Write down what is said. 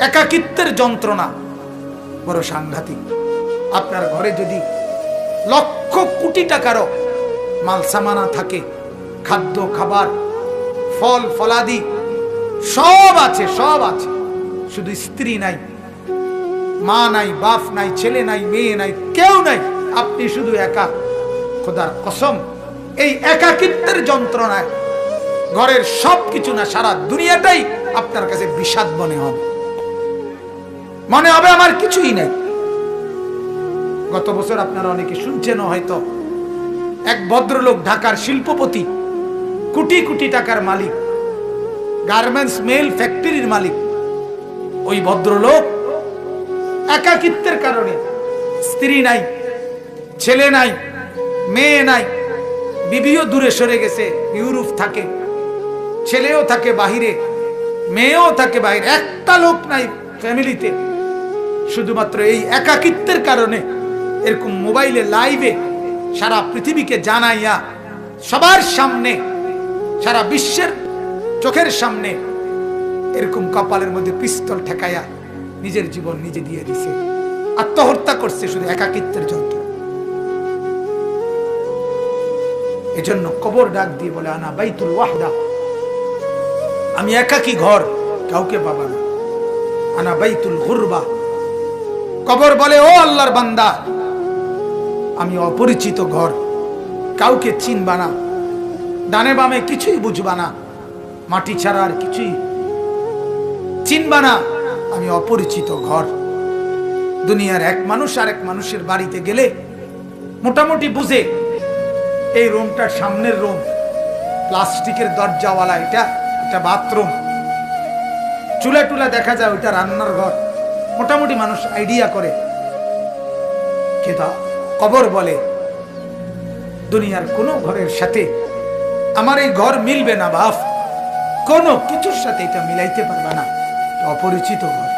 একাকিত্বের যন্ত্রণা বড় সাংঘাতিক। আপনার ঘরে যদি লক্ষ কোটি টাকারও মাল সামানা থাকে, খাদ্য খাবার ফল ফলাদি সব আছে, সব আছে, শুধু স্ত্রী নাই, মা নাই, বাপ নাই, ছেলে নাই, মেয়ে নাই, কেউ নাই, আপনি শুধু একা, খোদার কসম এই একাকিত্বের যন্ত্রণায় ঘরের সবকিছু না সারা দুনিয়াটাই আপনার কাছে বিষাদ মনে হবে, মনে হবে আমার কিছুই নাই। গত বছর আপনারা অনেকে শুনছেন হয়তো, এক ভদ্রলোক ঢাকার শিল্পপতি, কোটি কোটি টাকার মালিক, গার্মেন্টস মেল ফ্যাক্টরির মালিক, ওই ভদ্রলোক একাকিত্বের কারণে স্ত্রী নাই, ছেলে নাই, মেয়ে নাই, বিবিও দূরে সরে গেছে, ইউরোপ থাকে, ছেলেও থাকে বাহিরে, মেয়েও থাকে বাহিরে, একটা লোক নাই ফ্যামিলিতে। শুধুমাত্র এই একাকিত্বের কারণে এরকম মোবাইলে লাইভে সারা পৃথিবীকে জানাইয়া সবার সামনে, সারা বিশ্বের চোখের সামনে এরকম কপালের মধ্যে পিস্তল ঠেকাইয়া নিজের জীবন নিজে দিয়ে দিছে, আত্মহত্যা করছে শুধু একাকিত্বের যন্ত্র। এজন্য কবর ডাক দিয়ে বলে, আনা বাইতুল ওয়াহদা, আমি একাকী ঘর, কাউকে পাবা না। আনা বাইতুল গুরবা, কবর বলে ও আল্লাহর বান্দা, আমি অপরিচিত ঘর, কাউকে চিনবা না, ডানে বামে কিছুই বুঝবা না, মাটি ছাড়া আর কিছুই চিনবা না, আমি অপরিচিত ঘর। দুনিয়ার এক মানুষ আর এক মানুষের বাড়িতে গেলে মোটামুটি বুঝে এই রুমটার সামনের রুম, প্লাস্টিকের দরজাওয়ালা, এটা বাথরুম, চুলা টুলা দেখা যায়, ওইটা রান্নার ঘর, মোটামুটি মানুষ আইডিয়া করে। কিন্তু কবর বলে দুনিয়ার কোনো ঘরের সাথে আমার এই ঘর মিলবে না বাপ, কোনো কিছুর সাথে এটা মিলাইতে পারবে না, অপরিচিত ঘর।